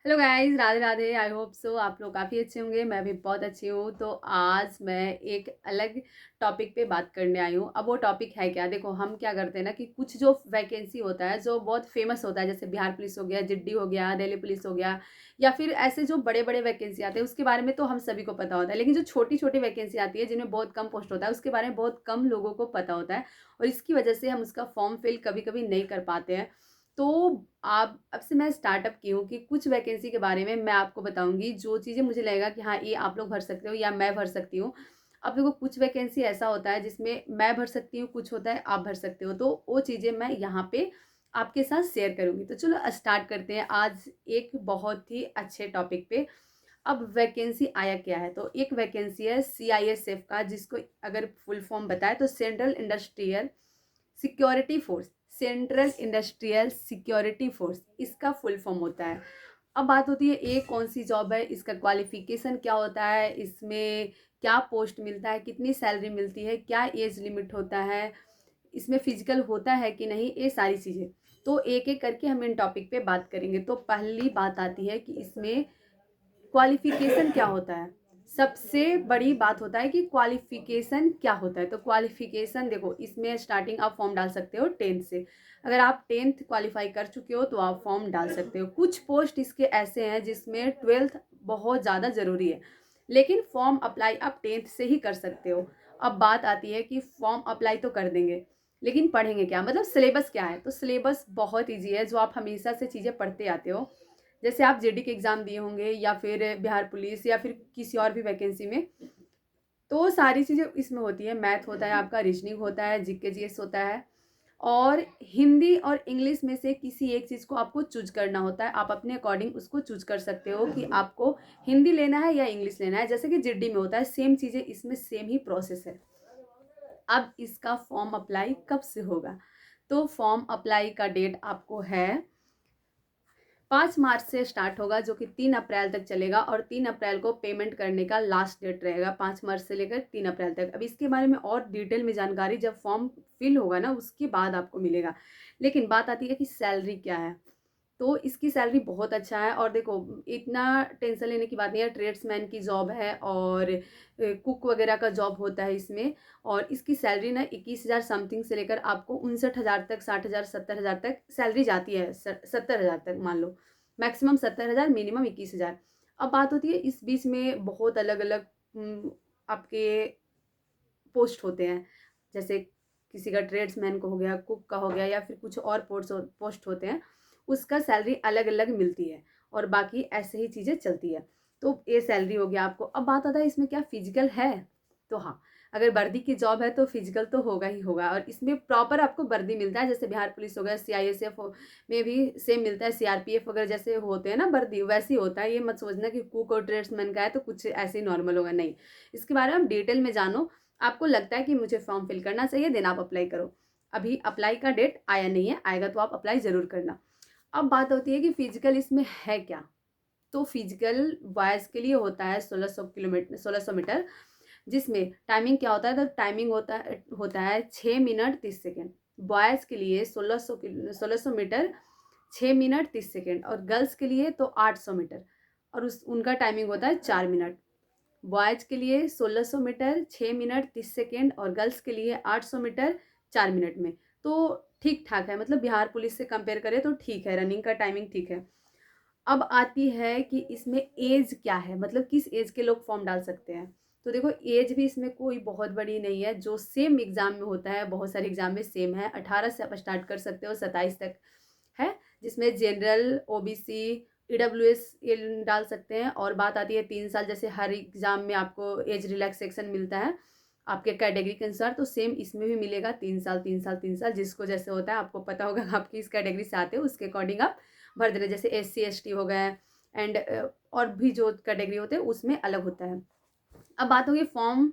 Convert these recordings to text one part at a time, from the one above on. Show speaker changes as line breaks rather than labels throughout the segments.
Hello guys, Radhe Radhe. I hope so आप लोग काफ़ी अच्छे होंगे। मैं भी बहुत अच्छी हूँ। तो आज मैं एक अलग टॉपिक पे बात करने आई हूँ। अब वो टॉपिक है क्या, देखो हम क्या करते हैं ना कि कुछ जो वैकेंसी होता है जो बहुत फेमस होता है, जैसे बिहार पुलिस हो गया, जिड्डी हो गया, दिल्ली पुलिस हो गया, या फिर ऐसे जो बड़े बड़े वैकेंसी आते हैं उसके बारे में तो हम सभी को पता होता है। लेकिन जो छोटी छोटी वैकेंसी आती है जिनमें बहुत कम पोस्ट होता है उसके बारे में बहुत कम लोगों को पता होता है, और इसकी वजह से हम उसका फॉर्म फिल कभी कभी नहीं कर पाते हैं। तो आप अब से मैं स्टार्टअप की हूँ कि कुछ वैकेंसी के बारे में मैं आपको बताऊंगी, जो चीज़ें मुझे लगेगा कि हाँ ये आप लोग भर सकते हो या मैं भर सकती हूँ। अब देखो, कुछ वैकेंसी ऐसा होता है जिसमें मैं भर सकती हूँ, कुछ होता है आप भर सकते हो, तो वो चीज़ें मैं यहाँ पे आपके साथ शेयर करूंगी। तो चलो स्टार्ट करते हैं आज एक बहुत ही अच्छे टॉपिक पे। अब वैकेंसी आया क्या है, तो एक वैकेंसी है CISF का, जिसको अगर फुल फॉर्म बताए तो central industrial security force. Central industrial security force इसका फुल फॉर्म होता है। अब बात होती है ये कौन सी जॉब है, इसका क्वालिफिकेशन क्या होता है, इसमें क्या पोस्ट मिलता है, कितनी सैलरी मिलती है, क्या एज लिमिट होता है, इसमें फिजिकल होता है कि नहीं, ये सारी चीज़ें तो एक एक करके हम इन टॉपिक पे बात करेंगे। तो पहली बात आती है कि इसमें क्वालिफिकेशन क्या होता है। सबसे बड़ी बात होता है कि क्वालिफिकेशन क्या होता है। तो क्वालिफिकेशन देखो, इसमें स्टार्टिंग आप फॉर्म डाल सकते हो 10th से। अगर आप 10th क्वालिफाई कर चुके हो तो आप फॉर्म डाल सकते हो। कुछ पोस्ट इसके ऐसे हैं जिसमें 12th बहुत ज़्यादा ज़रूरी है, लेकिन फॉर्म अप्लाई आप 10th से ही कर सकते हो। अब बात आती है कि फॉर्म अप्लाई तो कर देंगे, लेकिन पढ़ेंगे क्या, मतलब सिलेबस क्या है। तो सिलेबस बहुत ईजी है, जो आप हमेशा से चीज़ें पढ़ते आते हो। जैसे आप जेडी के एग्ज़ाम दिए होंगे या फिर बिहार पुलिस या फिर किसी और भी वैकेंसी में, तो सारी चीज़ें इसमें होती है। मैथ होता है आपका, रीजनिंग होता है, जीके जीएस होता है, और हिंदी और इंग्लिश में से किसी एक चीज़ को आपको चूज करना होता है। आप अपने अकॉर्डिंग उसको चूज कर सकते हो कि आपको हिंदी लेना है या इंग्लिश लेना है। जैसे कि जीडी में होता है, सेम चीज़ें इसमें सेम ही प्रोसेस है। अब इसका फॉर्म अप्लाई कब से होगा, तो फॉर्म अप्लाई का डेट आपको है 5 मार्च से स्टार्ट होगा, जो कि 3 अप्रैल तक चलेगा, और 3 अप्रैल को पेमेंट करने का लास्ट डेट रहेगा, 5 मार्च से लेकर 3 अप्रैल तक। अब इसके बारे में और डिटेल में जानकारी जब फॉर्म फिल होगा ना उसके बाद आपको मिलेगा। लेकिन बात आती है कि सैलरी क्या है, तो इसकी सैलरी बहुत अच्छा है। और देखो, इतना टेंशन लेने की बात नहीं है, ट्रेड्समैन की जॉब है और कुक वगैरह का जॉब होता है इसमें। और इसकी सैलरी ना 21,000 समथिंग से लेकर आपको 59,000 तक, 60,000, 70,000 तक सैलरी जाती है। 70,000 तक मान लो, मैक्सिमम 70,000, मिनिमम 21,000। अब बात होती है इस बीच में बहुत अलग अलग आपके पोस्ट होते हैं। जैसे किसी का ट्रेड्समैन को हो गया, कुक का हो गया, या फिर कुछ और पोस्ट होते हैं, उसका सैलरी अलग अलग मिलती है, और बाकी ऐसे ही चीज़ें चलती है। तो ये सैलरी हो गया आपको। अब बात आता है इसमें क्या फिजिकल है, तो हाँ, अगर वर्दी की जॉब है तो फिजिकल तो होगा ही होगा, और इसमें प्रॉपर आपको वर्दी मिलता है। जैसे बिहार पुलिस हो गया, CISF में भी सेम मिलता है, CRPF वगैरह जैसे होते हैं ना वर्दी, वैसे ही होता है। ये मत सोचना कि कुक और ट्रेड्समैन का है तो कुछ ऐसे ही नॉर्मल होगा, नहीं। इसके बारे में आप डिटेल में जानो। आपको लगता है कि मुझे फॉर्म फिल करना चाहिए, देन आप अप्लाई करो। अभी अप्लाई का डेट आया नहीं है, आएगा तो आप अप्लाई ज़रूर करना। अब बात होती है कि फिजिकल इसमें है क्या। तो फिजिकल बॉयज़ के लिए होता है 1600 किलोमीटर, 1600 मीटर, जिसमें टाइमिंग क्या होता है, तो टाइमिंग होता है 6 मिनट 30 सेकेंड। बॉयज़ के लिए 1600 मीटर 6 मिनट 30 सेकेंड, और गर्ल्स के लिए तो 800 मीटर, और उनका टाइमिंग होता है 4 मिनट। बॉयज़ के लिए 1600 मीटर 6 मिनट 30 सेकेंड, और गर्ल्स के लिए 800 मीटर 4 मिनट में। तो ठीक ठाक है, मतलब बिहार पुलिस से कंपेयर करें तो ठीक है, रनिंग का टाइमिंग ठीक है। अब आती है कि इसमें एज क्या है, मतलब किस एज के लोग फॉर्म डाल सकते हैं। तो देखो, एज भी इसमें कोई बहुत बड़ी नहीं है, जो सेम एग्जाम में होता है, बहुत सारे एग्जाम में सेम है। 18 से आप स्टार्ट कर सकते हो, 27 तक है, जिसमें जनरल, OBC, EWS ये डाल सकते हैं। और बात आती है 3 साल, जैसे हर एग्जाम में आपको एज रिलैक्सेशन मिलता है आपके कैटेगरी के अनुसार, तो सेम इसमें भी मिलेगा 3 साल 3 साल 3 साल, जिसको जैसे होता है। आपको पता होगा आप किस कैटेगरी से आते हो, उसके अकॉर्डिंग आप भर देना। जैसे SC ST हो गए, एंड और भी जो कैटेगरी होते हैं उसमें अलग होता है। अब बात होगी फॉर्म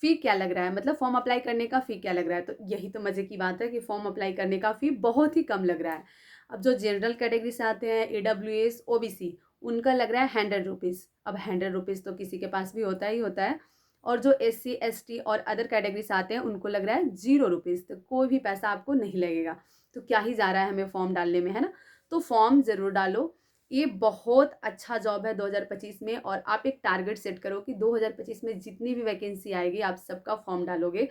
फी क्या लग रहा है, मतलब फॉर्म अप्लाई करने का फ़ी क्या लग रहा है। तो यही तो मज़े की बात है कि फॉर्म अप्लाई करने का फ़ी बहुत ही कम लग रहा है। अब जो जनरल कैटेगरी से आते हैं, AWS OBC, उनका लग रहा है 100 रुपीज़। अब 100 रुपीज़ तो किसी के पास भी होता ही होता है। और जो SC ST और अदर कैटेगरी से आते हैं उनको लग रहा है 0 रुपीज़, तो कोई भी पैसा आपको नहीं लगेगा। तो क्या ही जा रहा है हमें फॉर्म डालने में, है ना। तो फॉर्म ज़रूर डालो। ये बहुत अच्छा जॉब है 2025 में, और आप एक टारगेट सेट करो कि 2025 में जितनी भी वैकेंसी आएगी आप सबका फॉर्म डालोगे,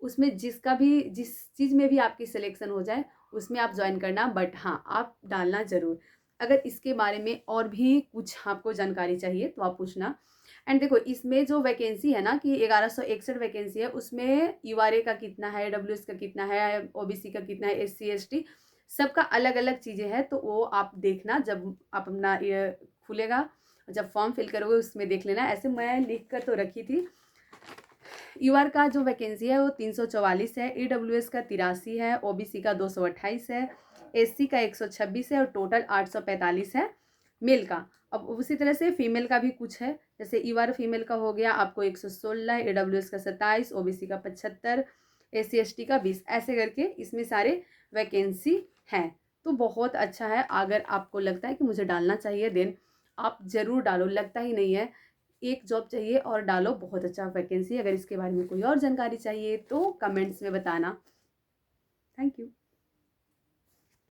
उसमें जिसका भी जिस चीज़ में भी आपकी सिलेक्शन हो जाए उसमें आप ज्वाइन करना, बट हाँ आप डालना ज़रूर। अगर इसके बारे में और भी कुछ आपको जानकारी चाहिए तो आप पूछना। एंड देखो इसमें जो वैकेंसी है ना कि 1161 वैकेंसी है, उसमें यूआरए का कितना है, डब्ल्यूएस का कितना है, ओबीसी का कितना है, एससी एसटी सबका अलग अलग चीज़ें हैं, तो वो आप देखना जब आप अपना ये खुलेगा, जब फॉर्म फिल करोगे उसमें देख लेना। ऐसे मैं लिख कर तो रखी थी। यूआर का जो वैकेंसी है वो 344 है, ईडब्ल्यूएस का 83 है, ओबीसी का 228 है, एससी का 126 है और टोटल 845 है मेल का। अब उसी तरह से फीमेल का भी कुछ है, जैसे यूआर फीमेल का हो गया आपको 116, ईडब्ल्यूएस का 27, ओबीसी का 75, एससी एसटी का 20, ऐसे करके इसमें सारे वैकेंसी हैं। तो बहुत अच्छा है। अगर आपको लगता है कि मुझे डालना चाहिए देन आप ज़रूर डालो, लगता ही नहीं है। एक जॉब चाहिए और डालो, बहुत अच्छा वैकेंसी। अगर इसके बारे में कोई और जानकारी चाहिए तो कमेंट्स में बताना। Thank you.